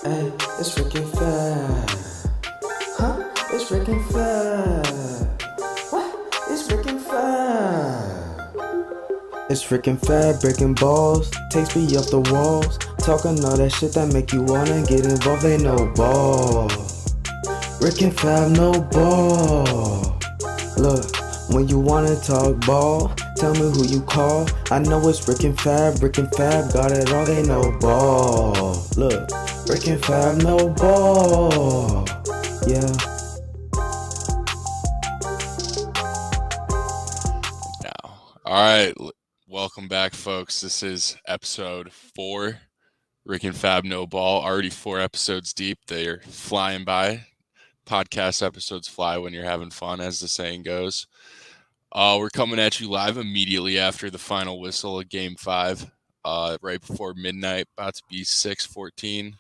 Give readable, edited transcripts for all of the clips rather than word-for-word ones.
Hey, it's freaking fab. Huh? It's freaking fab. What? It's freaking fab. It's freaking fab, breaking balls, takes me up the walls, talking all that shit that make you wanna get involved. Ain't no ball. Rick and Fab, no ball. Look, when you wanna talk ball, tell me who you call. I know it's Rick and Fab, got it all, they no ball. Look, Rick and Fab, no ball. Yeah. Now, all right, welcome back, folks. This is episode 4, Rick and Fab No Ball. Already 4 episodes deep. They're flying by. Podcast episodes fly when you're having fun, as the saying goes. We're coming at you live immediately after the final whistle of Game 5, right before midnight, about to be 6:14.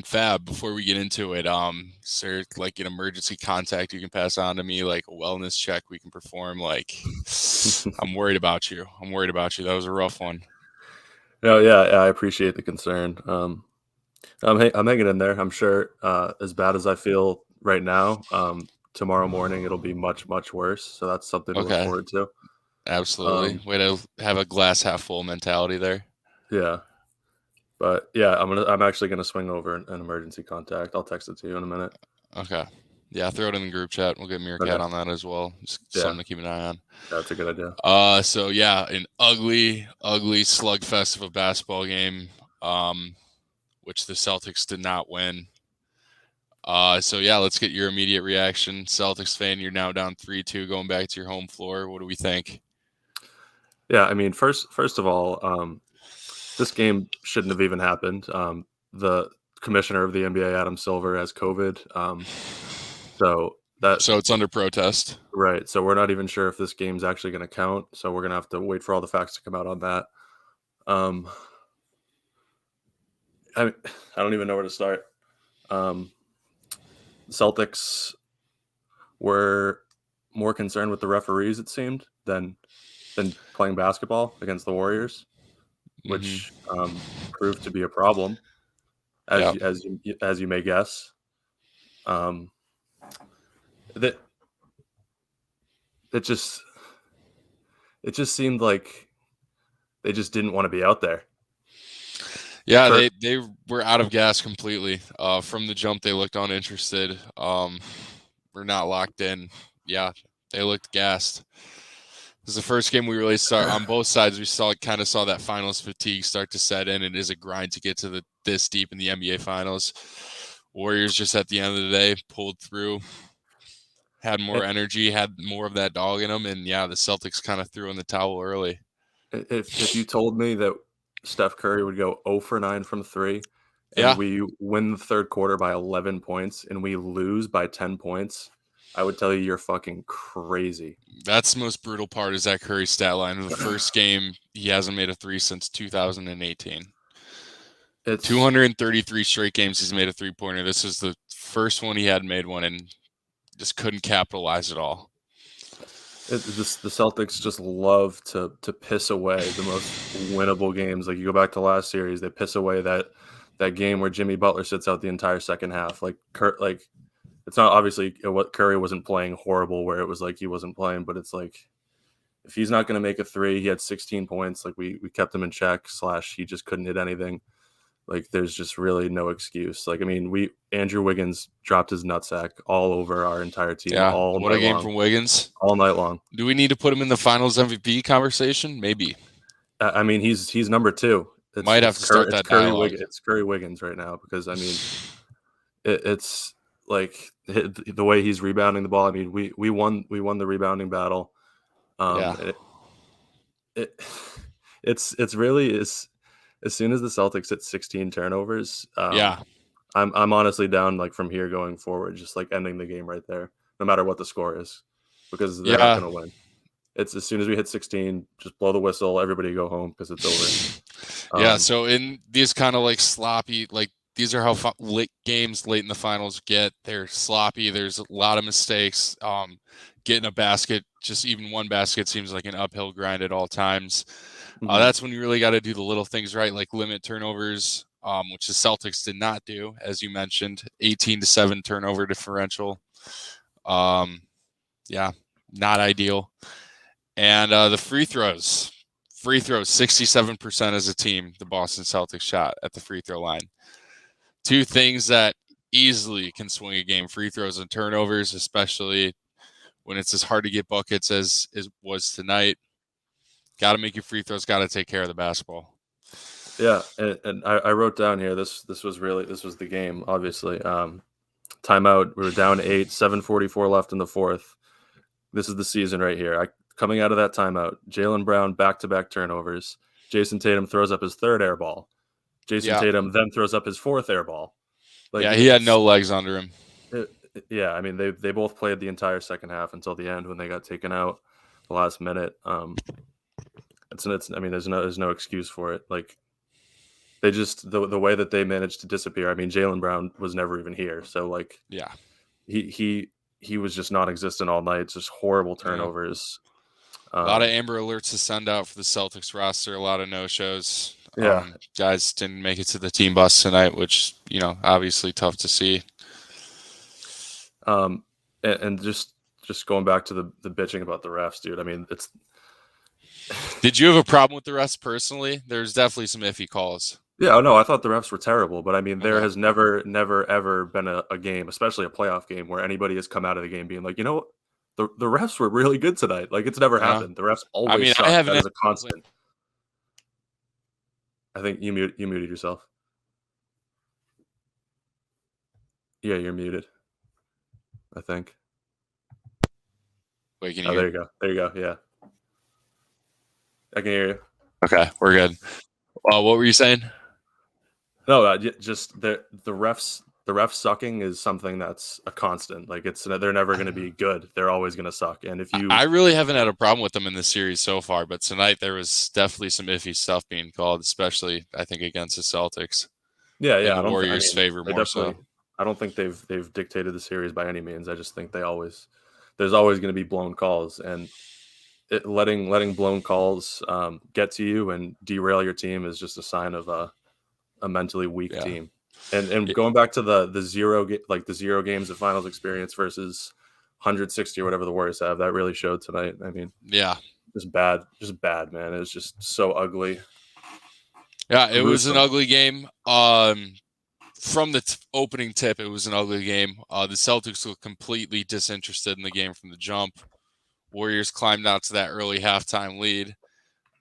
Fab, before we get into it, is there like an emergency contact you can pass on to me, like a wellness check we can perform? Like, I'm worried about you. That was a rough one. No, yeah, I appreciate the concern. I'm hanging in there. I'm sure as bad as I feel right now, tomorrow morning it'll be much, much worse. So that's something to look forward to. Absolutely. Way to have a glass half full mentality there. Yeah. But yeah, I'm actually gonna swing over an emergency contact. I'll text it to you in a minute. Okay. Yeah, throw it in the group chat. We'll get MereKat on that as well. Just something to keep an eye on. That's a good idea. So yeah, an ugly slugfest of a basketball game, which the Celtics did not win. So yeah, let's get your immediate reaction. Celtics fan, you're now down 3-2 going back to your home floor. What do we think? Yeah, I mean, first of all, this game shouldn't have even happened. The commissioner of the NBA, Adam Silver, has COVID. So it's under protest. Right. So we're not even sure if this game's actually going to count. So we're going to have to wait for all the facts to come out on that. I don't even know where to start. Celtics were more concerned with the referees, it seemed, than playing basketball against the Warriors, which proved to be a problem, as you may guess. That it just seemed like they just didn't want to be out there. Yeah, they were out of gas completely. From the jump, they looked uninterested. We're not locked in. Yeah, they looked gassed. This is the first game we really saw on both sides. We kind of saw that finals fatigue start to set in. It is a grind to get to this deep in the NBA finals. Warriors just at the end of the day pulled through, had more energy, had more of that dog in them, and yeah, the Celtics kind of threw in the towel early. If you told me that Steph Curry would go 0 for 9 from 3, and we win the third quarter by 11 points, and we lose by 10 points, I would tell you you're fucking crazy. That's the most brutal part, is that Curry stat line. In the first game, he hasn't made a 3 since 2018. It's 233 straight games he's made a 3-pointer. This is the first one he hadn't made one, and just couldn't capitalize at all. The Celtics just love to piss away the most winnable games. Like, you go back to last series, they piss away that game where Jimmy Butler sits out the entire second half. Like, it's not obviously what Curry wasn't playing horrible where it was like he wasn't playing, but it's like, if he's not going to make a 3, he had 16 points. Like, we kept him in check / he just couldn't hit anything. Like, there's just really no excuse. Like, I mean, Andrew Wiggins dropped his nutsack all over our entire team. Yeah, what a game from Wiggins. All night long. Do we need to put him in the Finals MVP conversation? Maybe. I mean, he's number 2. Might have to start that dialogue. It's Curry Wiggins right now, because, I mean, it's like the way he's rebounding the ball. I mean, we won the rebounding battle. It's really as soon as the Celtics hit 16 turnovers, I'm honestly down, like, from here going forward, just like ending the game right there, no matter what the score is, because they're not going to win. It's as soon as we hit 16, just blow the whistle, everybody go home, because it's over. So in these kind of like sloppy, like, these are how games late in the finals get. They're sloppy. There's a lot of mistakes. Getting a basket, just even one basket, seems like an uphill grind at all times. That's when you really got to do the little things right, like limit turnovers, which the Celtics did not do, as you mentioned. 18-7 turnover differential. Yeah, not ideal. And the free throws, 67% as a team, the Boston Celtics shot at the free throw line. Two things that easily can swing a game: free throws and turnovers, especially when it's as hard to get buckets as it was tonight. Got to make your free throws, got to take care of the basketball. Yeah, and I wrote down here, this was the game, obviously. Timeout, we were down 8, 7:44 left in the fourth. This is the season right here. Coming out of that timeout, Jaylen Brown, back-to-back turnovers. Jason Tatum throws up his third air ball. Jason Tatum then throws up his fourth air ball. He had no legs under him. I mean, they both played the entire second half until the end when they got taken out the last minute. It's I mean, there's no excuse for it. Like, they just the way that they managed to disappear. I mean, Jaylen Brown was never even here, so like, he was just non-existent all night. Just horrible turnovers. A lot of Amber Alerts to send out for the Celtics roster. A lot of no-shows. Guys didn't make it to the team bus tonight, which, obviously tough to see. And just going back to the bitching about the refs, dude. I mean, it's. Did you have a problem with the refs personally? There's definitely some iffy calls. Yeah, no, I thought the refs were terrible, but I mean, there has never, ever been a game, especially a playoff game, where anybody has come out of the game being like, the refs were really good tonight. Like, it's never happened. The refs always suck. That is a constant. I think you muted yourself. Yeah, you're muted, I think. Wait, can you there you go. There you go. Yeah. I can hear you. Okay, we're good. What were you saying? No, just the refs sucking is something that's a constant. Like, they're never going to be good. They're always going to suck. And I really haven't had a problem with them in the series so far, but tonight there was definitely some iffy stuff being called, especially I think against the Celtics. Yeah. In the Warriors' favor more so. I don't think they've dictated the series by any means. I just think there's always going to be blown calls, and letting blown calls get to you and derail your team is just a sign of a mentally weak team. And going back to the zero games of finals experience versus 160 or whatever the Warriors have, that really showed tonight. I mean, just bad, man. It was just so ugly. Yeah, it was an ugly game. From the opening tip, it was an ugly game. The Celtics looked completely disinterested in the game from the jump. Warriors climbed out to that early halftime lead.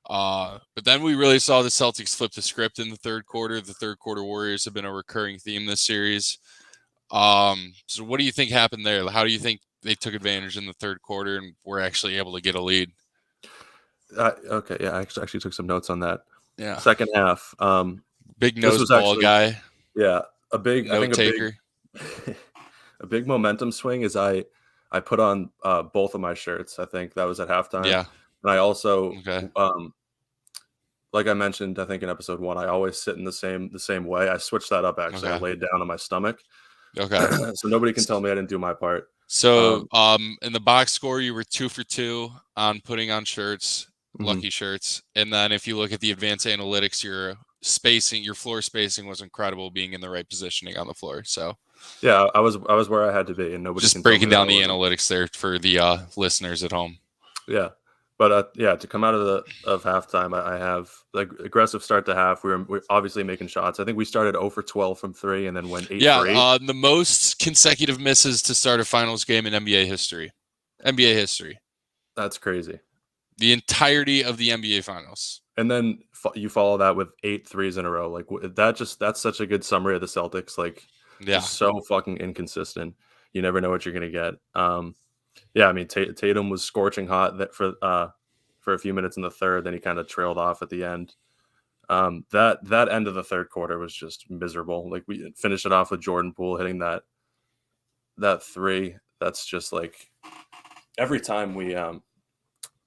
But then we really saw the Celtics flip the script in the third quarter. The third quarter Warriors have been a recurring theme this series. So what do you think happened there? How do you think they took advantage in the third quarter and were actually able to get a lead? Okay, yeah, I actually took some notes on that. Yeah. Second half. Big nose ball guy. Yeah, a big note taker. A big momentum swing is I put on both of my shirts. I think that was at halftime. Yeah. And I also, like I mentioned, I think in episode 1, I always sit in the same way. I switched that up, actually. I laid down on my stomach. Okay. So nobody can tell me I didn't do my part. So in the box score, you were 2 for 2 on putting on shirts, lucky shirts. And then if you look at the advanced analytics, your floor spacing was incredible, being in the right positioning on the floor. So yeah, I was where I had to be, and nobody just can breaking tell down me the analytics there for the listeners at home. Yeah. But to come out of halftime, I have like aggressive start to half. We're obviously making shots. I think we started 0 for 12 from 3 and then went 8 for 8. The most consecutive misses to start a finals game in NBA history. That's crazy. The entirety of the NBA finals. And then you follow that with 8 threes in a row. Like that's such a good summary of the Celtics. Like, just so fucking inconsistent. You never know what you're gonna get. Yeah, I mean, Tatum was scorching hot for a few minutes in the third. Then he kind of trailed off at the end. That end of the third quarter was just miserable. Like, we finished it off with Jordan Poole hitting that three. That's just like every time we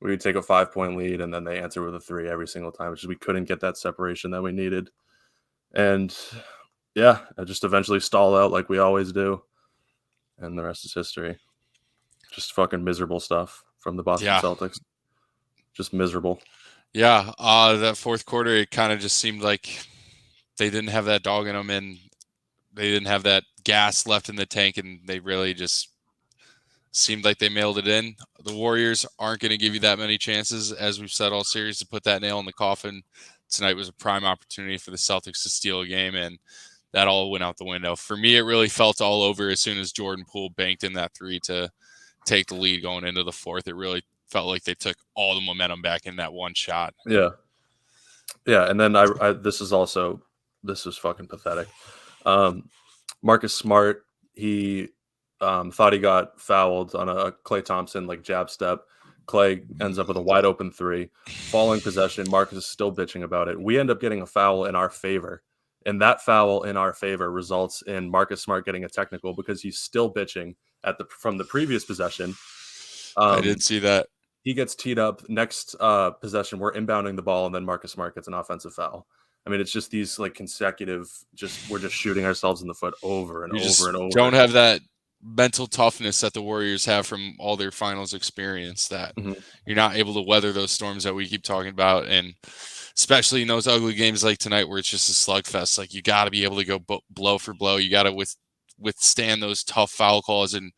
would take a 5-point lead and then they answer with a 3 every single time, which is we couldn't get that separation that we needed. And yeah, I just eventually stalled out like we always do. And the rest is history. Just fucking miserable stuff from the Boston Celtics. Just miserable. Yeah. That fourth quarter, it kind of just seemed like they didn't have that dog in them, and they didn't have that gas left in the tank, and they really just seemed like they mailed it in. The Warriors aren't going to give you that many chances, as we've said all series, to put that nail in the coffin. Tonight was a prime opportunity for the Celtics to steal a game, and that all went out the window. For me, it really felt all over as soon as Jordan Poole banked in that three to take the lead going into the fourth. It really felt like they took all the momentum back in that one shot. Yeah. And then this was fucking pathetic. Marcus Smart, he thought he got fouled on a Klay Thompson jab step. Klay ends up with a wide open three, falling possession. Marcus is still bitching about it. We end up getting a foul in our favor, and that foul in our favor results in Marcus Smart getting a technical because he's still bitching from the previous possession. I did see that. He gets teed up. Next possession, we're inbounding the ball, and then Marcus Smart gets an offensive foul. I mean, it's just these consecutive. We're just shooting ourselves in the foot over and over and over. Don't have that mental toughness that the Warriors have from all their finals experience. That you're not able to weather those storms that we keep talking about, and especially in those ugly games like tonight, where it's just a slugfest. You got to be able to go blow for blow. You got to withstand those tough foul calls, and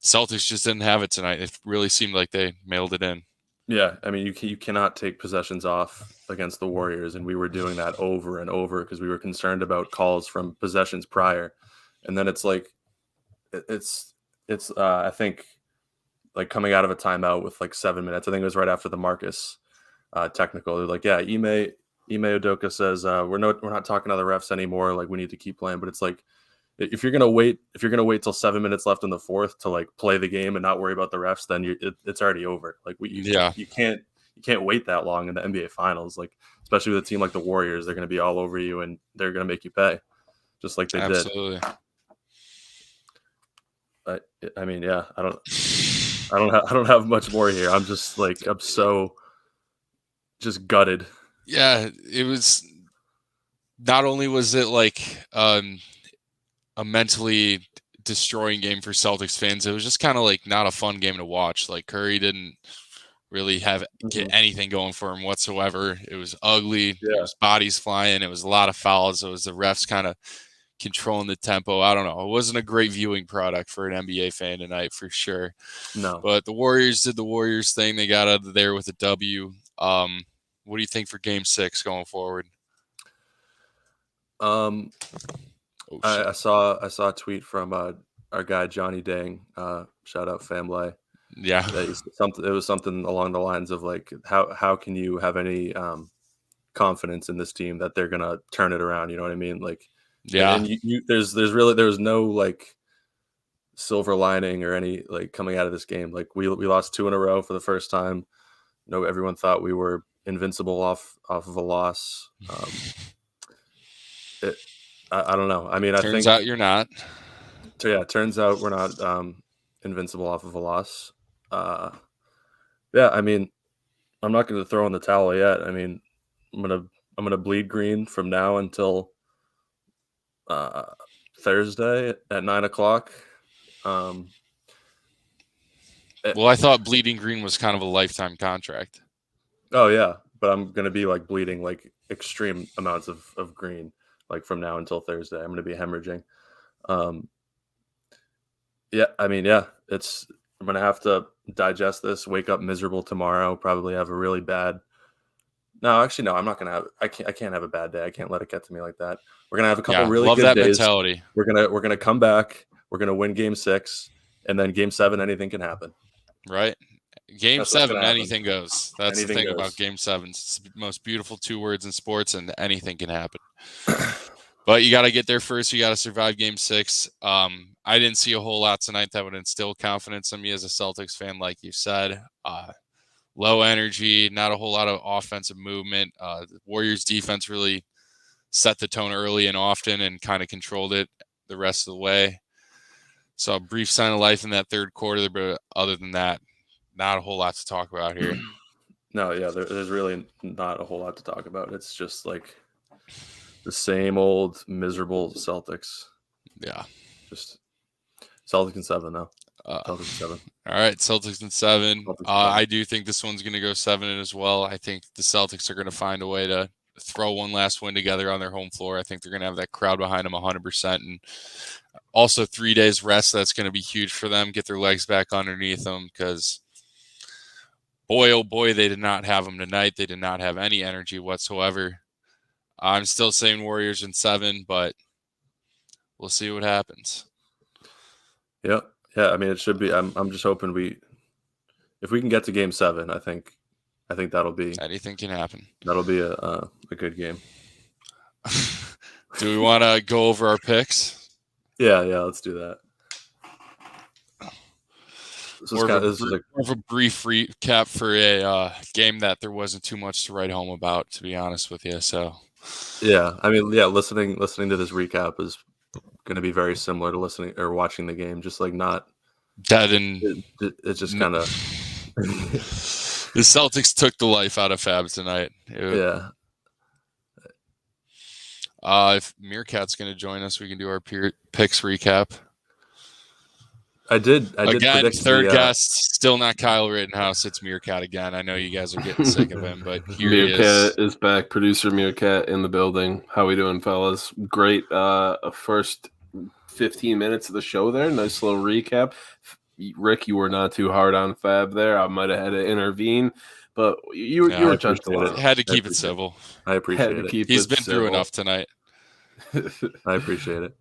Celtics just didn't have it tonight. It really seemed like they mailed it in. Yeah, I mean, you cannot take possessions off against the Warriors, and we were doing that over and over because we were concerned about calls from possessions prior, and then it's I think coming out of a timeout with 7 minutes. I think it was right after the Marcus technical. They're like, yeah, Ime Udoka says we're not talking to the refs anymore. We need to keep playing, but it's if you're gonna wait till 7 minutes left in the fourth to play the game and not worry about the refs, then it's already over. You can't wait that long in the NBA Finals. Especially with a team like the Warriors, they're gonna be all over you and they're gonna make you pay, just like they Absolutely. did. I mean, yeah, I don't have much more here. I'm just I'm so just gutted. Yeah, it was. Not only was it a mentally destroying game for Celtics fans, it was just kind of not a fun game to watch. Curry didn't really get anything going for him whatsoever. It was ugly. Yeah. It was bodies flying. It was a lot of fouls. It was the refs kind of controlling the tempo. I don't know. It wasn't a great viewing product for an NBA fan tonight for sure. No. But the Warriors did the Warriors thing. They got out of there with a W. What do you think for Game 6 going forward? I saw a tweet from our guy Johnny Dang. Shout out Family. Yeah, it was something along the lines of how can you have any confidence in this team that they're gonna turn it around? You know what I mean? Yeah. And there's no silver lining or any coming out of this game. We lost 2 in a row for the first time. Everyone thought we were invincible off of a loss. I don't know. I mean, turns out you're not. So yeah, it turns out we're not invincible off of a loss. Yeah, I mean, I'm not going to throw in the towel yet. I mean, I'm gonna bleed green from now until Thursday at 9:00. Well, I thought bleeding green was kind of a lifetime contract. Oh yeah, but I'm gonna be bleeding extreme amounts of green from now until Thursday. I'm gonna be hemorrhaging. Yeah, I mean, yeah, I'm gonna have to digest this. Wake up miserable tomorrow. Probably have a really bad. No, actually, no. I'm not gonna have. I can't have a bad day. I can't let it get to me like that. We're gonna have a couple really love good that days. Mentality. We're gonna come back. We're gonna win Game 6, and then Game 7. Anything can happen. Right. Game That's 7, anything goes. That's anything the thing goes. about Game 7. It's the most beautiful 2 words in sports, and anything can happen. But you got to get there first. You got to survive Game 6. I didn't see a whole lot tonight that would instill confidence in me as a Celtics fan, like you said. Low energy, not a whole lot of offensive movement. The Warriors defense really set the tone early and often and kind of controlled it the rest of the way. So a brief sign of life in that third quarter, but other than that, not a whole lot to talk about here. No, yeah, there's really not a whole lot to talk about. It's just the same old miserable Celtics. Yeah. Just Celtics in 7 though. Celtics in 7. All right, Celtics in 7. I do think this one's going to go 7 as well. I think the Celtics are going to find a way to throw one last win together on their home floor. I think they're going to have that crowd behind them 100%. And also 3 days rest. That's going to be huge for them. Get their legs back underneath them because boy, oh boy, they did not have them tonight. They did not have any energy whatsoever. I'm still saying Warriors in 7, but we'll see what happens. Yeah. I mean, it should be. I'm just hoping if we can get to Game 7, I think that'll be anything can happen. That'll be a good game. Do we want to go over picks? Yeah, let's do that. More of a brief recap for a game that there wasn't too much to write home about, to be honest with you. So, yeah, I mean, listening to this recap is going to be very similar to listening or watching the game, just like not dead and it's just kind of. The Celtics took the life out of Fab tonight. Yeah. If MereKat's going to join us, we can do our picks recap. I did again, third guest, still not Kyle Rittenhouse. It's MereKat again. I know you guys are getting sick of him, but here MereKat is back. Producer MereKat in the building. How we doing, fellas? Great first 15 minutes of the show there. Nice little recap. Rick, you were not too hard on Fab there. I might have had to intervene, but you were gentle. Had to keep it civil. I appreciate it. He's been through enough tonight. I appreciate it.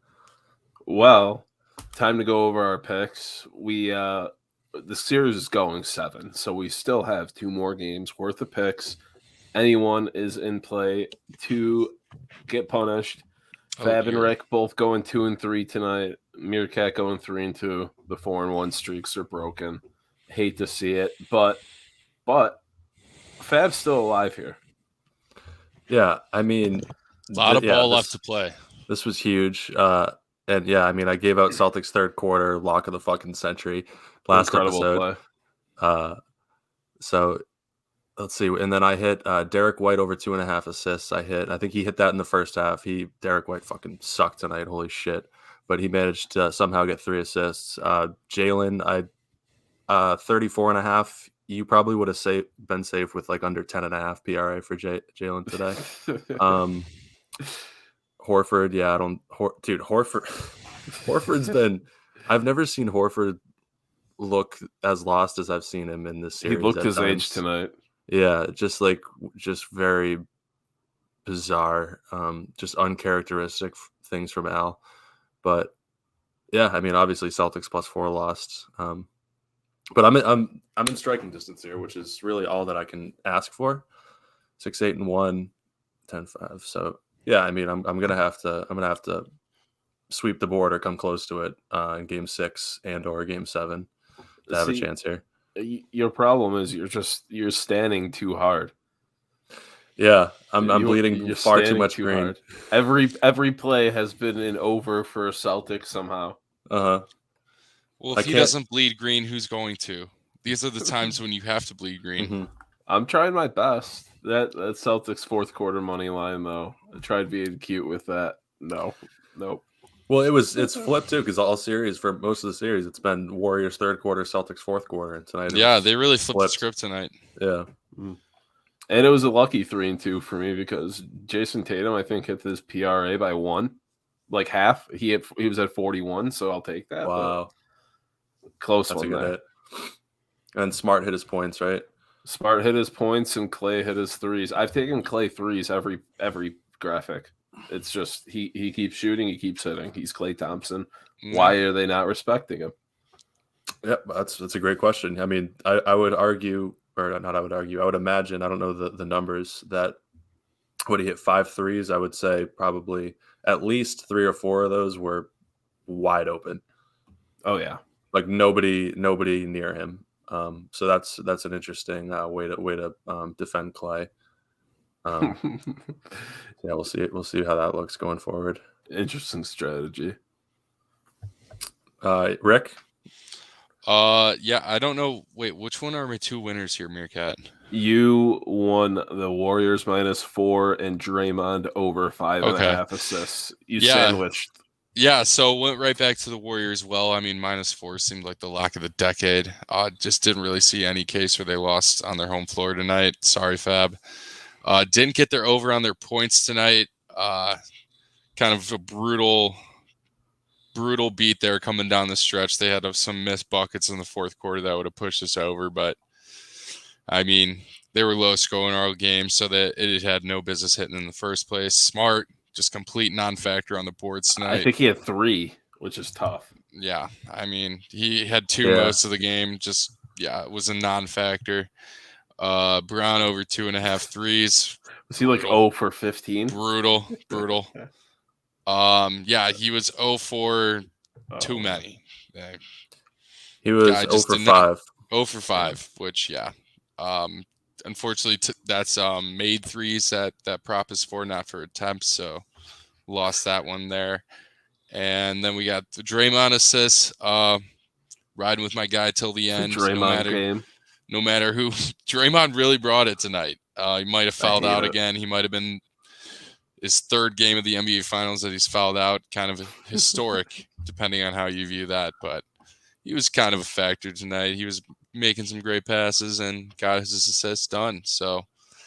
Well, time to go over our picks. The series is going 7, so we still have 2 more games worth of picks. Anyone is in play to get punished. Fab and Rick both going 2 and 3 tonight. MereKat going 3 and 2. The 4 and 1 streaks are broken. Hate to see it, but Fab's still alive here. Yeah, I mean, a lot of ball left to play. This was huge. And yeah, I mean, I gave out Celtics third quarter lock of the fucking century last episode. Play. So let's see. And then I hit Derek White over 2.5 assists. I think he hit that in the first half. Derek White fucking sucked tonight. Holy shit. But he managed to somehow get 3 assists. Jalen, 34.5. You probably would have been safe with like under 10.5 PRA for Jalen today. Horford, Horford's been. I've never seen Horford look as lost as I've seen him in this series. He looked his age tonight. Yeah, just very bizarre, just uncharacteristic things from Al. But yeah, I mean, obviously Celtics +4 lost. But I'm in striking distance here, which is really all that I can ask for. 6-8-1, 10-5. So yeah, I mean, I'm gonna have to sweep the board or come close to it in Game 6 and or Game 7 to have a chance here. Your problem is you're standing too hard. Yeah, I'm bleeding far too much green. Hard. Every play has been an over for Celtics somehow. Well, if he doesn't bleed green, who's going to? These are the times when you have to bleed green. Mm-hmm. I'm trying my best. That Celtics fourth quarter money line though. I tried being cute with that. Nope. Well, it's flipped too because all series for most of the series it's been Warriors third quarter, Celtics fourth quarter, and tonight. Yeah, they really flipped the script tonight. Yeah. And it was a lucky 3 and 2 for me because Jason Tatum, I think, hit his PRA by 1, like half. He was at 41, so I'll take that. Wow, close That's one a good there. hit. And Smart hit his points, right? Smart hit his points, and Clay hit his threes. I've taken Clay threes every graphic. It's just he keeps shooting, he keeps hitting. He's Klay Thompson. Why are they not respecting him? Yep, that's a great question. I mean, I would argue. Or not, I would argue. I would imagine. I don't know the numbers that when he hit 5 threes, I would say probably at least 3 or 4 of those were wide open. Oh yeah, like nobody near him. So that's an interesting way to defend Clay. Yeah, we'll see. We'll see how that looks going forward. Interesting strategy. Rick. Yeah, I don't know. Wait, which one are my 2 winners here, MereKat? You won the Warriors -4 and Draymond over 5.5 assists. You sandwiched. Yeah, so went right back to the Warriors. Well, I mean, -4 seemed like the lock of the decade. Just didn't really see any case where they lost on their home floor tonight. Sorry, Fab. Didn't get their over on their points tonight. Kind of a brutal beat there coming down the stretch. They had some missed buckets in the fourth quarter that would have pushed us over, but I mean, they were low scoring all game, so that it had no business hitting in the first place. Smart, just complete non-factor on the boards tonight. I think he had 3, which is tough. Yeah, I mean, he had 2 most of the game. Just it was a non-factor. Brown over 2.5 threes. Was he like 0 for 15? Brutal. He was 0 for too many. He was 0 for 5. 0 for 5, which unfortunately that's made threes that prop is for, not for attempts, so lost that one there. And then we got the Draymond assists, riding with my guy till the end. No matter who. Draymond really brought it tonight. He might have fouled out again. He might have been his 3rd game of the NBA Finals that he's fouled out. Kind of historic, depending on how you view that. But he was kind of a factor tonight. He was making some great passes and got his assists done. So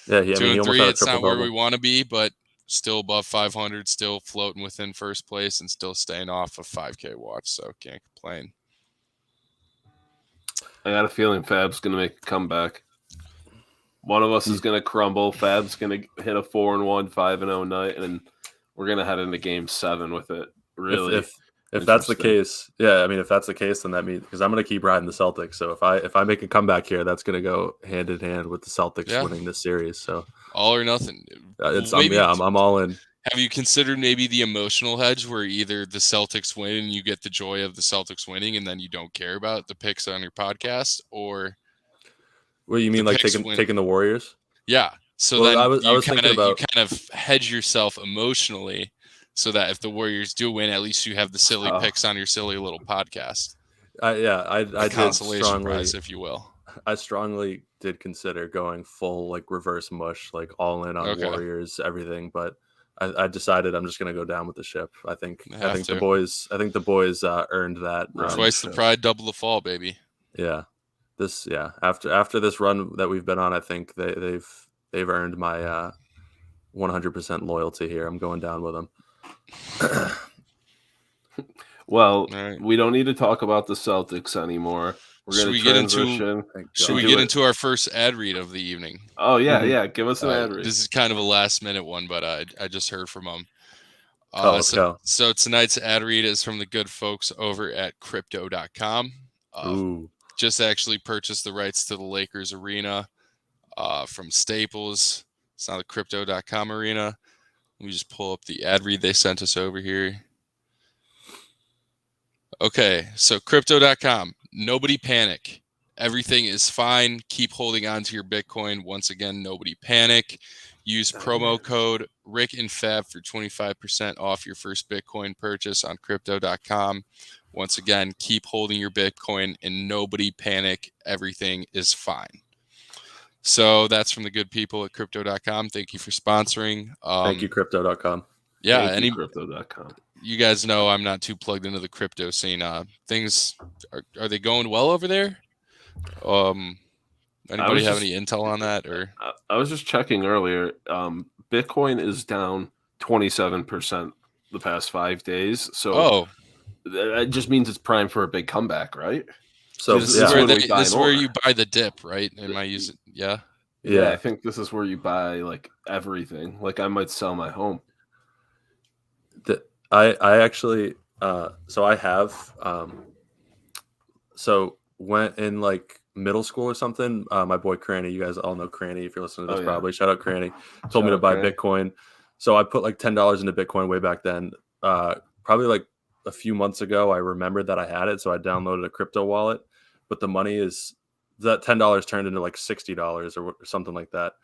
2 and 3, it's not where we want to be, but still above 500, still floating within first place, and still staying off a 5K watch. So can't complain. I got a feeling Fab's going to make a comeback. One of us is going to crumble. Fab's going to hit a 4-1, 5-0 night, and we're going to head into Game 7 with it. Really, if that's the case, if that's the case, then that means, because I'm going to keep riding the Celtics. So if I make a comeback here, that's going to go hand in hand with the Celtics winning this series. So all or nothing. I'm all in. Have you considered maybe the emotional hedge where either the Celtics win and you get the joy of the Celtics winning and then you don't care about the picks on your podcast, or what you mean, like taking the Warriors? Yeah. So then you kind of hedge yourself emotionally so that if the Warriors do win, at least you have the silly picks on your silly little podcast. I consolation prize, if you will. I strongly did consider going full like reverse mush, like all in on Warriors, everything, but I decided I'm just going to go down with the ship. I think the boys earned that. Twice the pride, double the fall, baby. Yeah. After this run that we've been on, I think they've earned my 100% loyalty here. I'm going down with them. Well, we don't need to talk about the Celtics anymore. Should we get into our first ad read of the evening? Oh, yeah. Give us an ad read. This is kind of a last-minute one, but I just heard from them. Let's go. So tonight's ad read is from the good folks over at Crypto.com. Just actually purchased the rights to the Lakers arena from Staples. It's not the Crypto.com arena. Let me just pull up the ad read they sent us over here. Okay, so Crypto.com. Nobody panic. Everything is fine. Keep holding on to your Bitcoin. Once again, nobody panic. Use promo code Rick and Fab for 25% off your first Bitcoin purchase on Crypto.com. Once again, keep holding your Bitcoin and nobody panic. Everything is fine. So that's from the good people at Crypto.com. Thank you for sponsoring. Thank you, Crypto.com. Yeah, Crypto.com. You guys know I'm not too plugged into the crypto scene. Things are they going well over there? Anybody have any intel on that? Or I was just checking earlier. Bitcoin is down 27% the past 5 days. So that just means it's prime for a big comeback, right? So this is where you buy the dip, right? Am I using? Yeah. I think this is where you buy like everything. Like I might sell my home. I actually so I have so went in like middle school or something. My boy Cranny, you guys all know Cranny if you're listening to this, probably. Shout out Cranny. Told me to buy Bitcoin. So I put like $10 into Bitcoin way back then. Probably like a few months ago, I remembered that I had it, so I downloaded a crypto wallet. But the money is that $10 turned into like $60 or something like that.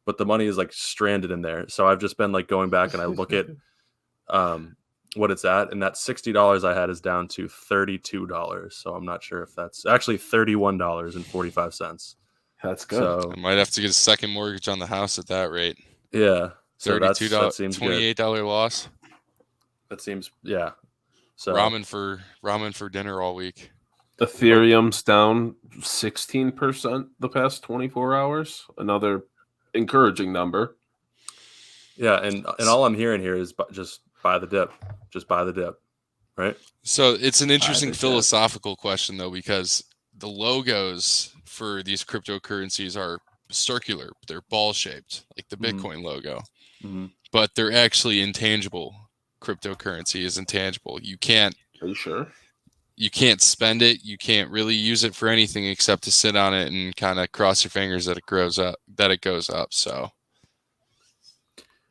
But the money is like stranded in there. So I've just been like going back and I look at what it's at, and that $60 I had is down to $32. So I'm not sure if that's actually $31.45. That's good. So I might have to get a second mortgage on the house at that rate. Yeah. So that seems $28 good. Loss. That seems So ramen for dinner all week. Ethereum's down 16% the past 24 hours. Another encouraging number. Yeah, and all I'm hearing here is just buy the dip. Just buy the dip, right? So it's an interesting think that- philosophical question, though, because the logos for these cryptocurrencies are circular. They're ball-shaped, like the Bitcoin logo. Mm-hmm. But they're actually intangible. Cryptocurrency is intangible. Are you sure? You can't spend it. You can't really use it for anything except to sit on it and kind of cross your fingers that it grows up, that it goes up. So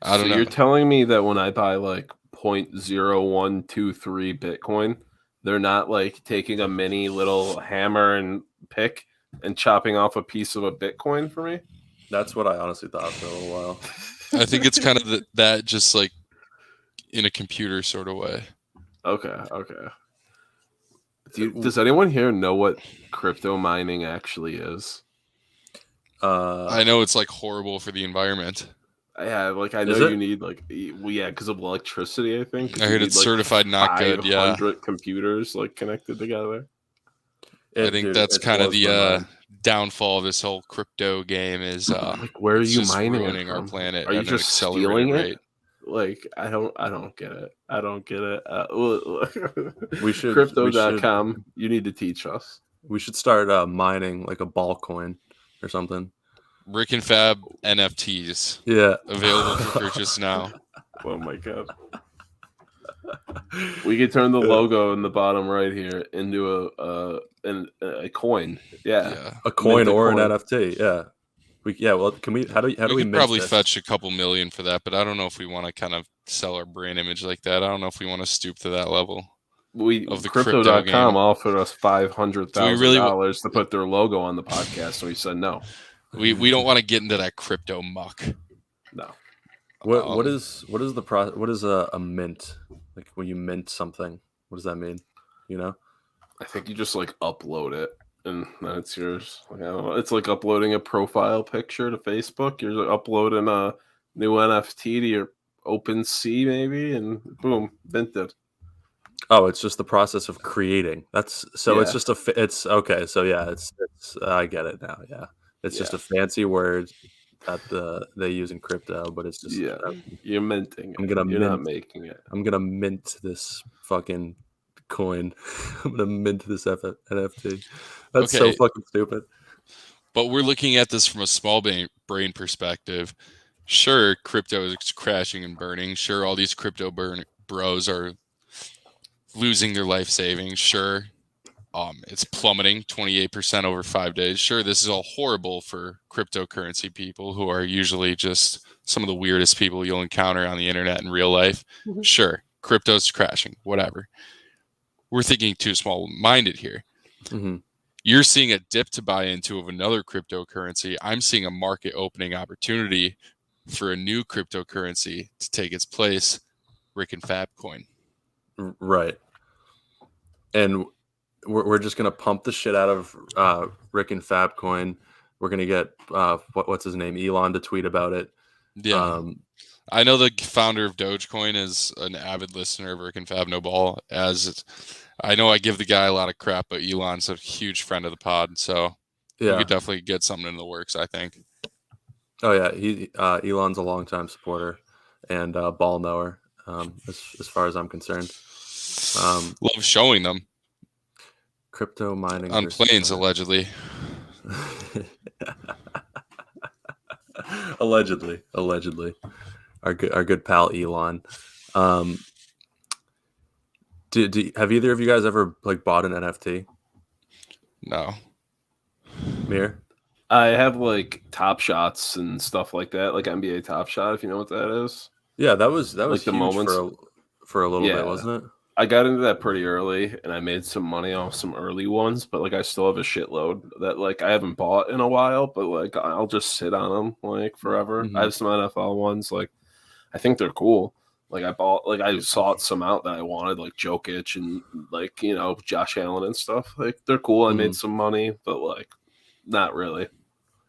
I don't know. You're telling me that when I buy like 0.0123 Bitcoin, they're not like taking a mini little hammer and pick and chopping off a piece of a Bitcoin for me? That's what I honestly thought for a little while. I think it's kind of that just like in a computer sort of way. Okay. Does anyone here know what crypto mining actually is? I know it's like horrible for the environment. Yeah, like I know Is it? you need like because of electricity. I think 'cause I you heard need, it's certified not good, yeah. 500 computers like connected together. I think that's kind of the downfall of this whole crypto game is Like, where are it's you just mining ruining it our from? planet Are you at an just accelerated stealing rate. it? Like I don't get it. I don't get it. We should Crypto.com. You need to teach us. We should start mining like a ball coin or something. Rick and Fab NFTs Yeah, available for purchase now. Oh my god. We could turn the logo in the bottom right here into a coin. Yeah. a coin Mint a or coin. an NFT. Yeah, Well, can we? How do we We could mint probably this? fetch a couple million for that, but I don't know if we want to kind of sell our brand image like that. I don't know if we want to stoop to that level. Of the crypto Crypto.com game. offered us $500,000 to we- put their logo on the podcast, so we said no. We don't want to get into that crypto muck. No. What is the process? What is a mint? Like when you mint something, what does that mean? You know? I think you just like upload it and then it's yours. Like, I don't know. It's like uploading a profile picture to Facebook. You're like uploading a new NFT to your OpenSea maybe, and boom, minted. Oh, it's just the process of creating. It's Yeah. just it's okay. So yeah, it's I get it now. Yeah, it's just a fancy word that they use in crypto, but it's just You're minting it. You're not making it. I'm gonna mint this fucking coin. I'm gonna mint this NFT. That's so fucking stupid. But we're looking at this from a small brain perspective. Sure, crypto is crashing and burning. Sure, all these crypto bros are losing their life savings. Sure, it's plummeting 28% over 5 days. Sure, this is all horrible for cryptocurrency people who are usually just some of the weirdest people you'll encounter on the internet in real life. Mm-hmm. Sure, crypto's crashing, whatever. We're thinking too small-minded here. Mm-hmm. You're seeing a dip to buy into of another cryptocurrency. I'm seeing a market opening opportunity for a new cryptocurrency to take its place, Rick and Fab coin. Right. And we're just gonna pump the shit out of Rick and Fab coin. We're gonna get what's his name, Elon, to tweet about it. Yeah. I know the founder of Dogecoin is an avid listener of Rick and Fab No Ball. I know I give the guy a lot of crap, but Elon's a huge friend of the pod, so we could definitely get something in the works, I think. Oh yeah, Elon's a longtime supporter and ball knower, as far as I'm concerned. Love showing them crypto mining on planes, allegedly. allegedly. Our good pal Elon. Have either of you guys ever like bought an NFT? No. Mere? I have like Top Shots and stuff like that, like NBA Top Shot, if you know what that is. Yeah, that was like the huge moments for a little bit, wasn't it? I got into that pretty early and I made some money off some early ones, but like I still have a shitload that like I haven't bought in a while, but like I'll just sit on them like forever. Mm-hmm. I have some NFL ones, like I think they're cool. Like I sought some out that I wanted, like Jokic and like, you know, Josh Allen and stuff. Like they're cool. I made some money, but like not really.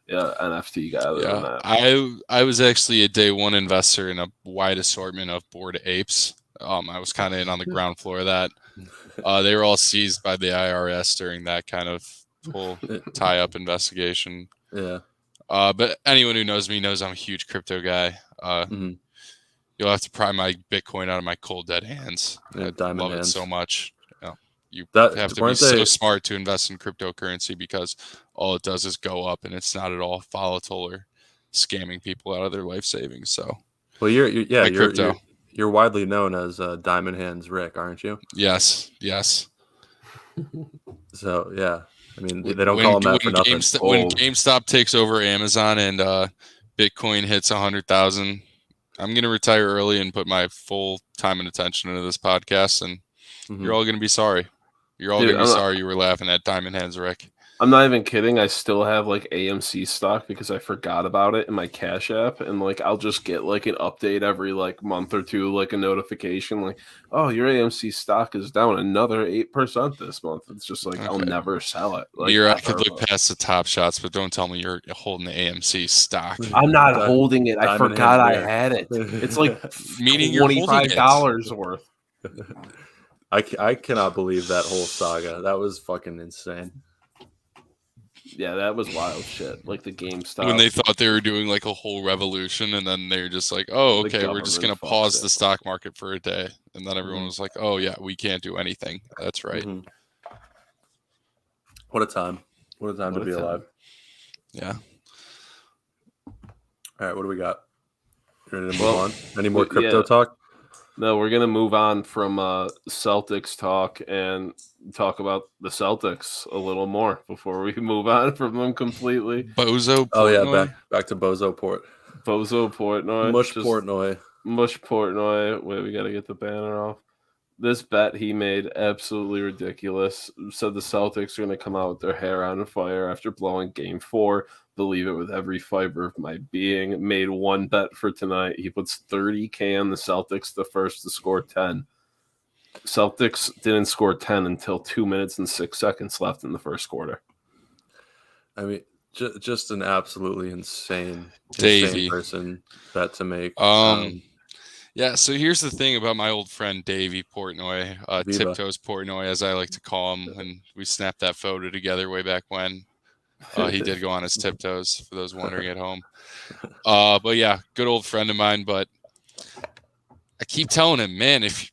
Yeah, NFT guy. Than that. I was actually a day one investor in a wide assortment of Bored Apes. I was kind of in on the ground floor of that. They were all seized by the IRS during that kind of whole tie-up investigation. Yeah. But anyone who knows me knows I'm a huge crypto guy. You'll have to pry my Bitcoin out of my cold dead hands. Yeah, I diamond love hands. it so much. You That- have to be weren't so they- smart to invest in cryptocurrency because all it does is go up, and it's not at all volatile or scamming people out of their life savings. So, Well, my crypto. you're widely known as Diamond Hands Rick, aren't you? Yes. So yeah, I mean they don't call him that for nothing. When GameStop takes over Amazon and Bitcoin hits 100,000, I'm gonna retire early and put my full time and attention into this podcast, and you're all gonna be sorry. You're all gonna be sorry you were laughing at Diamond Hands Rick. I'm not even kidding. I still have like AMC stock because I forgot about it in my Cash App, and like I'll just get like an update every like month or two, like a notification, like, oh, your AMC stock is down another 8% this month. It's just like I'll never sell it. Like, I could look past the top shots, but don't tell me you're holding the AMC stock. I'm not holding it. I forgot I had it. It's like meaning you're $25 worth. I cannot believe that whole saga. That was fucking insane. Yeah, that was wild shit. Like the GameStop. When they thought they were doing like a whole revolution, and then they're just like, oh, okay, we're just going to pause the stock market for a day. And then everyone was like, oh, yeah, we can't do anything. That's right. What a time. What a time to be alive. Yeah. All right, what do we got? Ready to move on? Any more crypto talk? No, we're going to move on from Celtics talk and talk about the Celtics a little more before we move on from them completely. Bozo Portnoy. Oh, yeah, back to Bozo Portnoy. Mush Portnoy. Mush Portnoy. Wait, we got to get the banner off. This bet he made, absolutely ridiculous. Said the Celtics are going to come out with their hair on fire after blowing Game 4. Believe it with every fiber of my being. Made one bet for tonight. He puts 30K on the Celtics, the first to score 10. Celtics didn't score 10 until 2 minutes and 6 seconds left in the first quarter. I mean, just an absolutely insane person bet to make. Yeah, so here's the thing about my old friend Davey Portnoy, Tiptoes Portnoy, as I like to call him, when we snapped that photo together way back when. He did go on his tiptoes, for those wondering at home. But yeah, good old friend of mine. But I keep telling him, man, if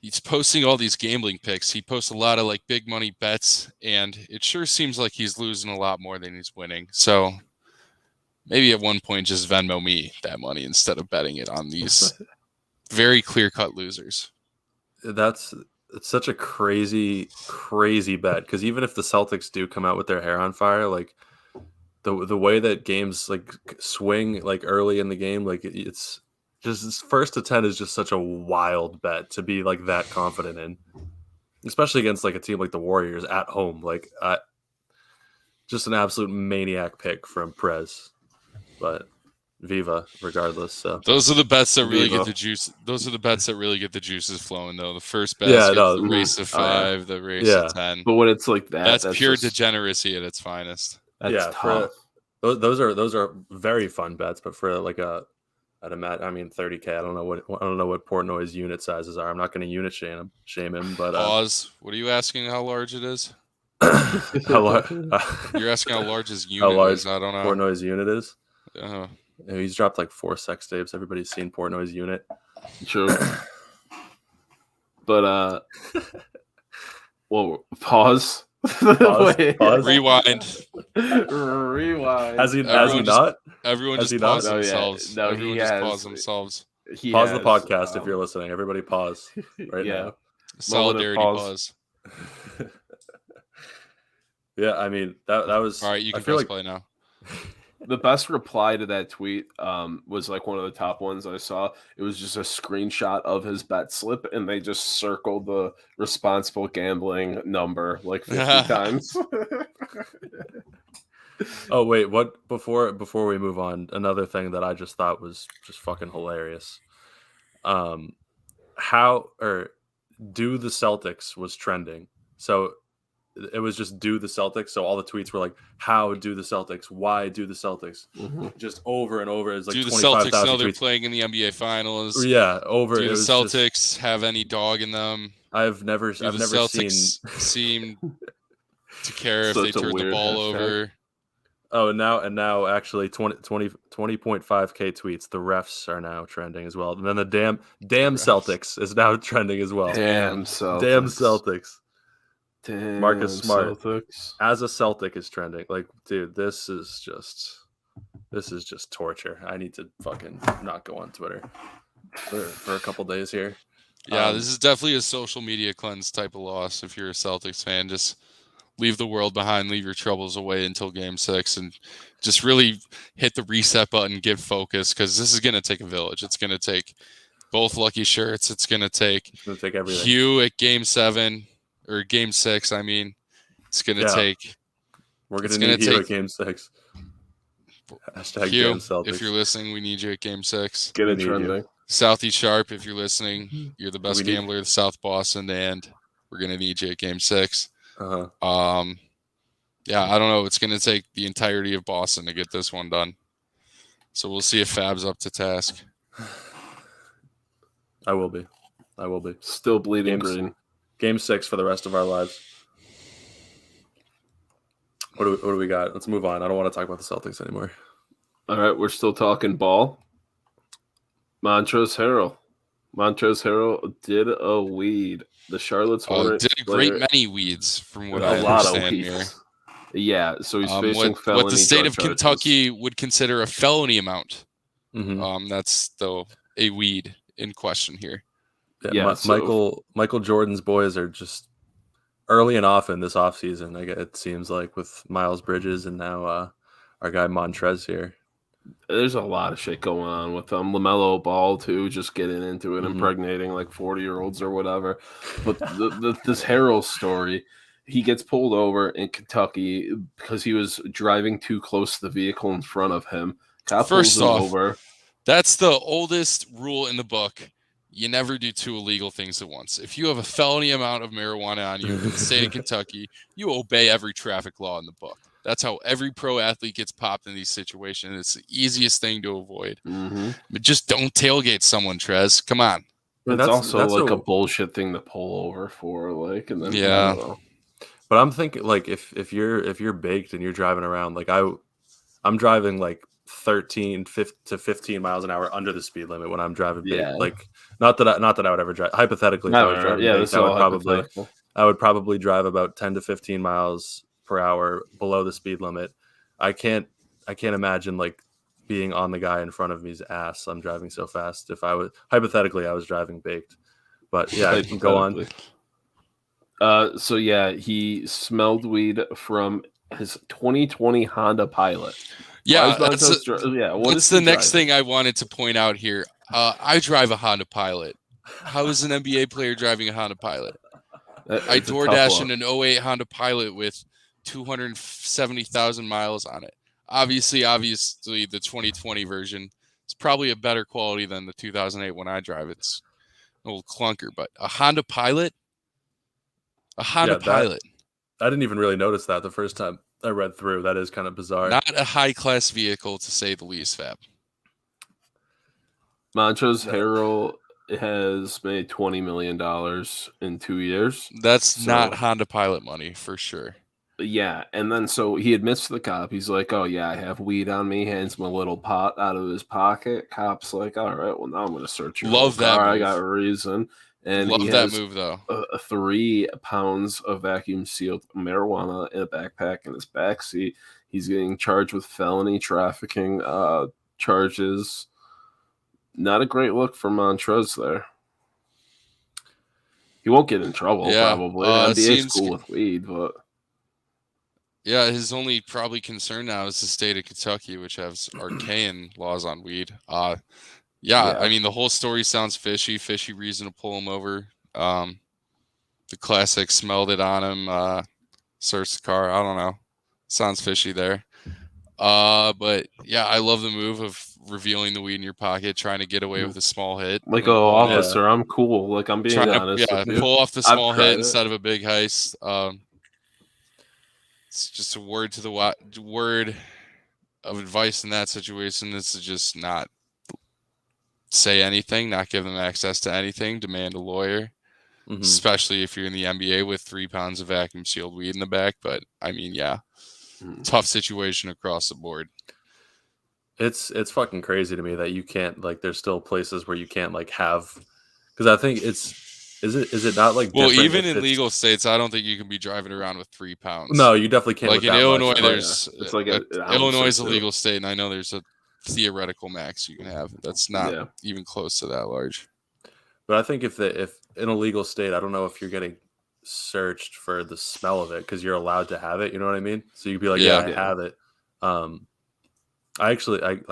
he's posting all these gambling picks, he posts a lot of like big money bets, and it sure seems like he's losing a lot more than he's winning. So maybe at one point just Venmo me that money instead of betting it on these very clear-cut losers. It's such a crazy bet, because even if the Celtics do come out with their hair on fire, like the way that games like swing like early in the game, like it's just first to 10 is just such a wild bet to be like that confident in, especially against like a team like the Warriors at home. Like just an absolute maniac pick from Prez, but Viva regardless. So those are the bets that really get the juice. Those are the bets that really get the juices flowing, though. The first bet, the race to 5, the race to 10. But when it's like that's pure degeneracy at its finest. That's tough. Those are very fun bets, but for like I'd imagine, I mean, 30K. I don't know what Portnoy's unit sizes are. I'm not going to unit shame him. But pause. What are you asking? How large it is? You're asking how large his unit is. I don't know. Portnoy's unit is. He's dropped like 4 sex tapes. Everybody's seen Portnoy's unit. True. But well, pause. Rewind. Has he not? Everyone just pause themselves. No, everyone just pause themselves. Pause the podcast if you're listening. Everybody pause right now. Solidarity pause. Yeah, I mean that was all right. You can press play now. The best reply to that tweet was like one of the top ones I saw. It was just a screenshot of his bet slip, and they just circled the responsible gambling number like 50 times. Oh wait, what? Before we move on, another thing that I just thought was just fucking hilarious. How or do the Celtics was trending, so it was just do the Celtics. So all the tweets were like, how do the Celtics? Why do the Celtics? Just over and over. It's like do the Celtics know they're tweets. Playing in the NBA Finals? Yeah, over. Do the Celtics have any dog in them? I've never Celtics seen seem to care if they turn the ball over. Oh, now actually 20.5K tweets. The refs are now trending as well. And then the damn refs. Celtics is now trending as well. Damn Celtics. Damn Celtics. Damn Marcus Smart Celtics. as a Celtic is trending. Like, dude, this is just torture. I need to fucking not go on Twitter for a couple days here. Yeah, this is definitely a social media cleanse type of loss. If you're a Celtics fan, just leave the world behind, leave your troubles away until Game 6, and just really hit the reset button, get focused, because this is going to take a village. It's going to take both lucky shirts. It's going to take everything. Hugh at Game 7 or Game 6. I mean, it's going to take. We're going to need Hugh at Game 6. Hashtag Hugh, Celtics. if you're listening, we need you at Game 6. Get it trending. Southie Sharp, if you're listening, you're the best gambler of South Boston, and we're going to need you at Game 6. Yeah, I don't know. It's going to take the entirety of Boston to get this one done. So we'll see if Fab's up to task. I will be. Still bleeding green. Game 6 for the rest of our lives. What do we got? Let's move on. I don't want to talk about the Celtics anymore. All right, we're still talking ball. Montrezl Harrell did a weed. The Charlotte Hornets did a great many weeds from what I a lot understand of here. weeds. Yeah, so he's facing felony what the state of charges. Kentucky would consider a felony amount. Mm-hmm. That's though a weed in question here. Yeah, Michael Jordan's boys are just early and often this offseason. It seems like with Miles Bridges and now our guy Montrezl here. There's a lot of shit going on with LaMelo Ball too, just getting into it, impregnating like 40-year-olds or whatever. But this Harrell story, he gets pulled over in Kentucky because he was driving too close to the vehicle in front of him. Cop First off, over. That's the oldest rule in the book. You never do two illegal things at once. If you have a felony amount of marijuana on you in the state of Kentucky, you obey every traffic law in the book. That's how every pro athlete gets popped in these situations. It's the easiest thing to avoid. Mm-hmm. But just don't tailgate someone, Trez. Come on. But it's also like a bullshit thing to pull over for, like, and then yeah. But I'm thinking, like, if you're baked and you're driving around, like I'm driving like 13 to 15 miles an hour under the speed limit when I'm driving baked. Yeah. Like, not that I would ever drive. Hypothetically, if I was driving baked, I would probably drive about 10 to 15 miles per hour below the speed limit. I can't imagine like being on the guy in front of me's ass. I'm driving so fast. If I was hypothetically, I was driving baked, but yeah, I can go on. So yeah, he smelled weed from his 2020 Honda Pilot. Yeah, that's the next thing I wanted to point out here. I drive a Honda Pilot. How is an NBA player driving a Honda Pilot? I DoorDash in an 08 Honda Pilot with 270,000 miles on it. Obviously, the 2020 version is probably a better quality than the 2008 one I drive. It's a little clunker, but a Honda Pilot? A Honda Pilot. I didn't even really notice that the first time I read through. That is kind of bizarre. Not a high-class vehicle, to say the least, Fab. Montrezl Harrell has made $20 million in 2 years. That's not Honda Pilot money, for sure. Yeah, and then so he admits to the cop. He's like, oh, yeah, I have weed on me. Hands him a little pot out of his pocket. Cop's like, all right, well, now I'm going to search your Love that car. move. I got a reason. And Love he that has move, though. 3 pounds of vacuum-sealed marijuana in a backpack in his backseat. He's getting charged with felony trafficking charges. Not a great look for Montrezl there. He won't get in trouble, probably. NBA's cool with weed, but... Yeah, his only probably concern now is the state of Kentucky, which has arcane laws on weed. Yeah, I mean, the whole story sounds fishy reason to pull him over. The classic smelled it on him, searched the car. I don't know. Sounds fishy there. But yeah, I love the move of revealing the weed in your pocket, trying to get away with a small hit. Like, officer, I'm cool. Like, I'm being honest. Pull off the small hit instead of a big heist. It's just a word to the word of advice in that situation. This is just not say anything, not give them access to anything, demand a lawyer, especially if you're in the NBA with 3 pounds of vacuum sealed weed in the back. But I mean, yeah, tough situation across the board. It's fucking crazy to me that you can't like. There's still places where you can't like have, because I think is it not like Well, different even if in it's- legal states, I don't think you can be driving around with 3 pounds. No, you definitely can't. Like with in that Illinois, much. there's it's like an ounce Illinois or is a two. legal state, and I know there's a theoretical max you can have. That's not Yeah. even close to that large. But I think if in a legal state, I don't know if you're getting searched for the smell of it because you're allowed to have it. You know what I mean? So you'd be like, yeah, I have it. I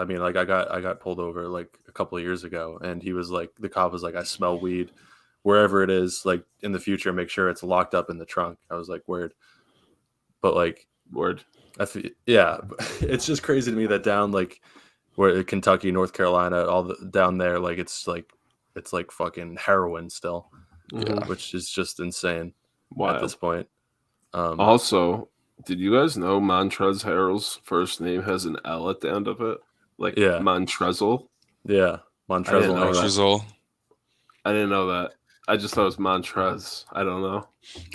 mean, like I got pulled over like a couple of years ago, and he was like, the cop was like, I smell weed wherever it is. Like in the future, make sure it's locked up in the trunk. I was like, word. But like, Word. yeah, it's just crazy to me that down like where Kentucky, North Carolina, down there, like it's like fucking heroin still, which is just insane at this point. Also, did you guys know Montrezl Harrell's first name has an L at the end of it? Like Montrezl? Yeah, Montrezl. I didn't know that. I just thought it was Montrez. I don't know.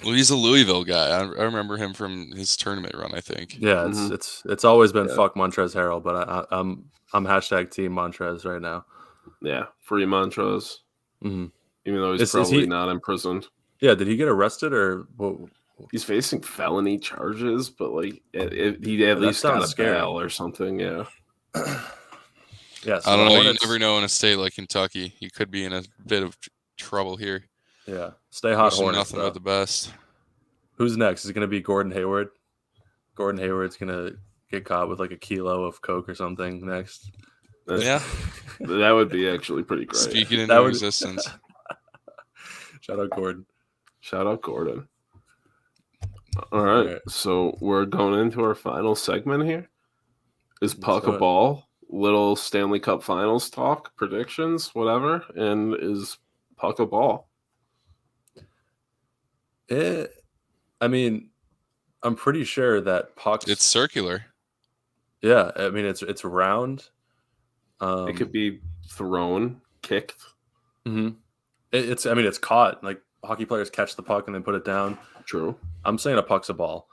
Well, he's a Louisville guy. I remember him from his tournament run, I think. Yeah, it's always been fuck Montrezl Harrell, but I'm hashtag team Montrez right now. Yeah, free Montrez. Mm-hmm. Even though he's probably not imprisoned. Yeah, did he get arrested or what? He's facing felony charges, but like he at least got a bail or something. Yeah. Yeah, so I don't know. You never know in a state like Kentucky. You could be in a bit of trouble here. Yeah, stay hot, Hornets. Nothing but the best. Who's next? Is it going to be Gordon Hayward? Gordon Hayward's going to get caught with like a kilo of coke or something next. Yeah, that would be actually pretty great. Speaking into existence. Shout out Gordon. Shout out Gordon. All right, so we're going into our final segment here. Is puck a ball? Little Stanley Cup Finals talk, predictions, whatever, and is puck a ball? I mean, I'm pretty sure that pucks. It's circular. Yeah, I mean it's round. It could be thrown, kicked. Mm-hmm. It's caught. Like hockey players catch the puck and then put it down. True. I'm saying a puck's a ball,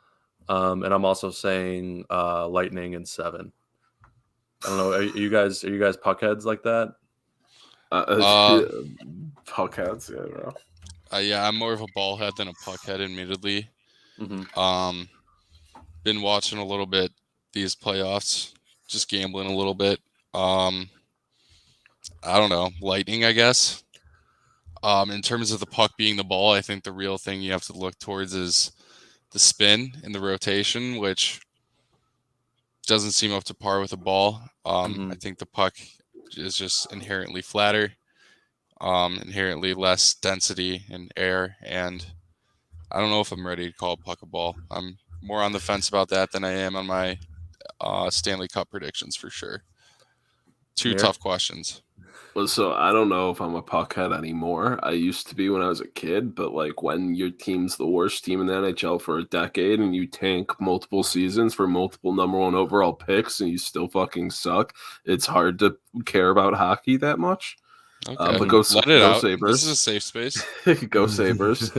and I'm also saying Lightning in 7. I don't know. Are you guys puck heads like that? Puck heads, yeah, bro. Yeah, I'm more of a ball head than a puck head, admittedly. Mm-hmm. Been watching a little bit these playoffs, just gambling a little bit. I don't know, Lightning, I guess. In terms of the puck being the ball, I think the real thing you have to look towards is the spin and the rotation, which doesn't seem up to par with a ball. I think the puck is just inherently flatter, inherently less density in air, and I don't know if I'm ready to call a puck a ball. I'm more on the fence about that than I am on my Stanley Cup predictions for sure. Two tough questions. Well, so I don't know if I'm a puck head anymore. I used to be when I was a kid, but like when your team's the worst team in the NHL for a decade and you tank multiple seasons for multiple number 1 overall picks and you still fucking suck, it's hard to care about hockey that much. Okay, but go out. Sabres. This is a safe space. Go Sabres.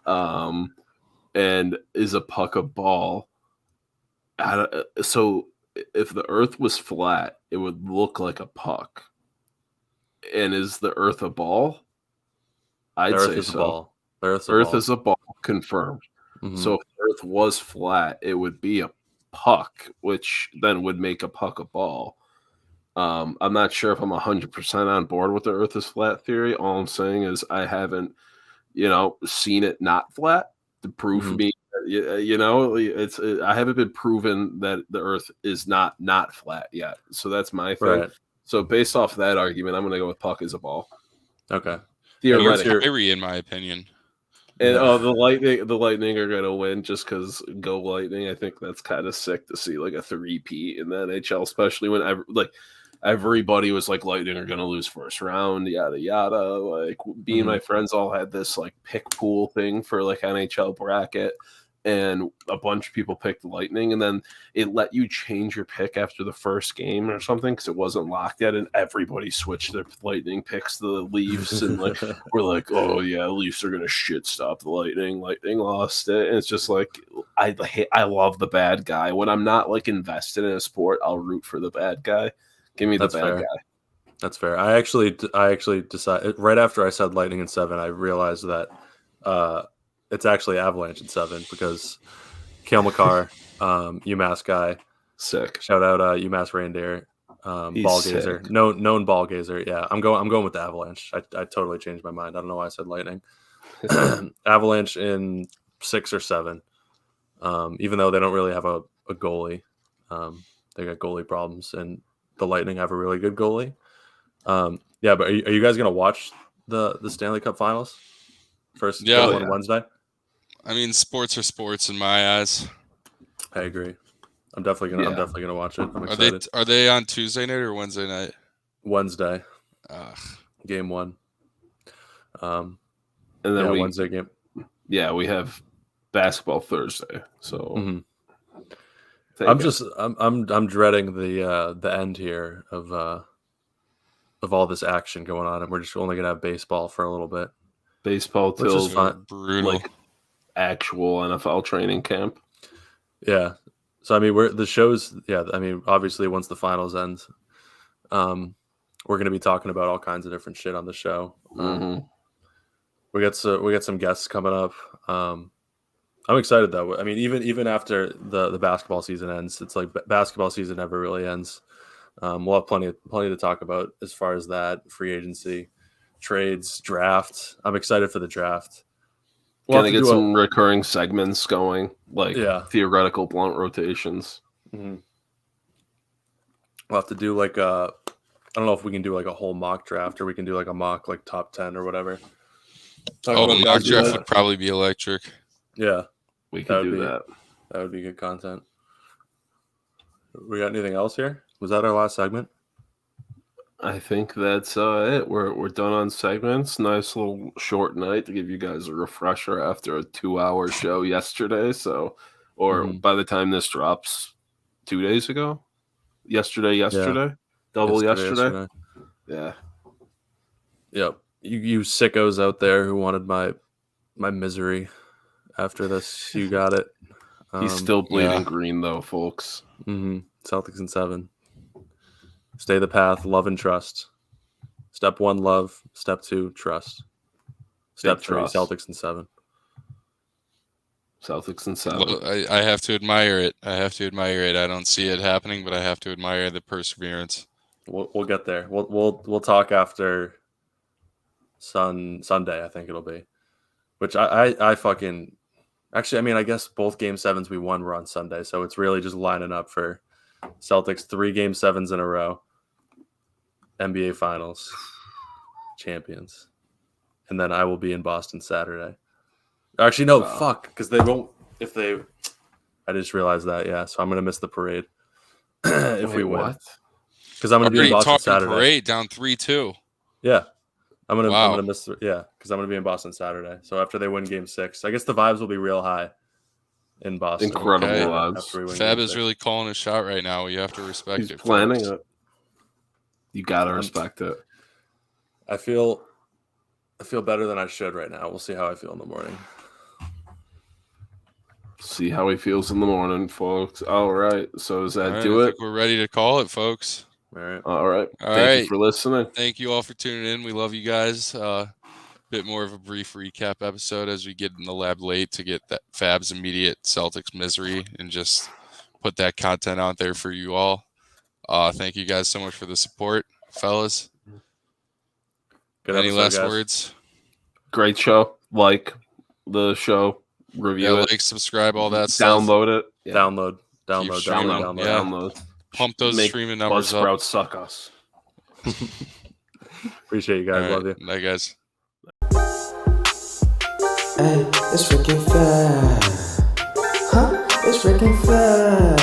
And is a puck a ball? So if the Earth was flat, it would look like a puck. And is the Earth a ball? I'd say so. A ball. Earth is a ball, confirmed. Mm-hmm. So if Earth was flat, it would be a puck, which then would make a puck a ball. I'm not sure if I'm 100% on board with the Earth is flat theory. All I'm saying is I haven't, seen it not flat to prove me. I haven't been proven that the Earth is not flat yet. So that's my thing. Right. So based off that argument, I'm going to go with puck as a ball. Okay. Theoretically, in my opinion. And the Lightning are going to win just because go Lightning. I think that's kind of sick to see like a 3-peat in the NHL, especially when everybody was like Lightning are going to lose first round, yada yada. Like me and my friends all had this like pick pool thing for like NHL bracket, and a bunch of people picked Lightning, and then it let you change your pick after the first game or something because it wasn't locked yet, and everybody switched their Lightning picks to the Leafs, and like we're like, oh yeah, the Leafs are gonna shit stop the Lightning. Lightning lost it, and it's just like I love the bad guy. When I'm not like invested in a sport, I'll root for the bad guy. Give me the bad guy. That's fair. I actually decided right after I said Lightning in 7, I realized that it's actually Avalanche in 7 because Cale Makar, UMass guy, sick. Shout out UMass Reindeer, ball gazer, known ball gazer. Yeah, I'm going with the Avalanche. I totally changed my mind. I don't know why I said Lightning. Avalanche in 6 or 7. Even though they don't really have a goalie, they got goalie problems, and the Lightning have a really good goalie. Yeah, but are you guys gonna watch the Stanley Cup Finals? First, on Wednesday. I mean, sports are sports in my eyes. I agree. I'm definitely gonna watch it. I'm excited. Are they on Tuesday night or Wednesday night? Wednesday. Game 1. And then Wednesday game. Yeah, we have basketball Thursday. So I'm dreading the end here of all this action going on, and we're just only gonna have baseball for a little bit. Baseball till brutal. Like actual NFL training camp. Yeah. So I mean, the shows. Yeah. I mean, obviously, once the finals end, we're going to be talking about all kinds of different shit on the show. We got some guests coming up. I'm excited though. I mean, even after the basketball season ends, it's like basketball season never really ends. We'll have plenty to talk about as far as that, free agency, trades, draft. I'm excited for the draft. We'll get some recurring segments going, like theoretical blunt rotations. Mm-hmm. We'll have to do like I don't know if we can do like a whole mock draft, or we can do like a mock like top 10 or whatever. Mock draft would probably be electric. Yeah, we could do that. That would be good content. We got anything else here? Was that our last segment? I think that's it. We're done on segments. Nice little short night to give you guys a refresher after a 2-hour show yesterday. So, by the time this drops, 2 days ago, yesterday, double yesterday. Yeah. Yep. You sickos out there who wanted my misery after this, you got it. He's still bleeding green though, folks. Celtics in 7. Stay the path, love and trust. Step 1, love. Step 2, trust. Step 3, Celtics in 7. Celtics in 7. Well, I have to admire it. I don't see it happening, but I have to admire the perseverance. We'll get there. We'll talk after Sunday, I think it'll be. Which I fucking actually, I mean, I guess both game 7s we won were on Sunday, so it's really just lining up for Celtics 3 game 7s in a row. NBA Finals champions. And then I will be in Boston Saturday. Actually, no, fuck, because they won't I just realized that, yeah. So I'm gonna miss the parade if we win. Because I'm gonna be in Boston Saturday. Parade down 3-2. Yeah. I'm gonna miss because I'm gonna be in Boston Saturday. So after they win game 6, I guess the vibes will be real high in Boston. Incredible vibes. Fab is really calling a shot right now. You have to respect it. He's planning it. You gotta respect it. I feel better than I should right now. We'll see how I feel in the morning. See how he feels in the morning, folks. All right. So does that do I it? think we're ready to call it, folks. All right. Thank you for listening. Thank you all for tuning in. We love you guys. Bit more of a brief recap episode as we get in the lab late to get that Fab's immediate Celtics misery and just put that content out there for you all. Thank you guys so much for the support, fellas. Any last words? Great show. Like the show. Review it. Like, subscribe, all that stuff. Download it. Yeah. Download. Pump those streaming numbers up. Buzzsprouts suck us. Appreciate you guys. Right. Love you. Bye, guys. Hey, it's freaking Fab. Huh? It's freaking Fab.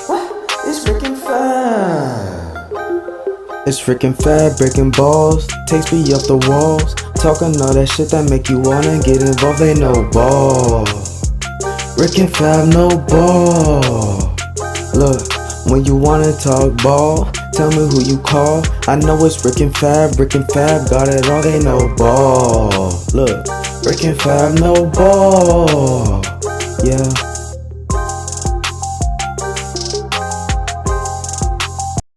What? It's freaking Fab. It's freaking Fab, breaking balls. Takes me up the walls. Talking all that shit that make you wanna get involved. They know ball. Rick and Fab, no ball. Look, when you wanna talk ball, tell me who you call. I know it's Rick and Fab got it all, they no ball. Look, Rick and Fab, no ball. Yeah.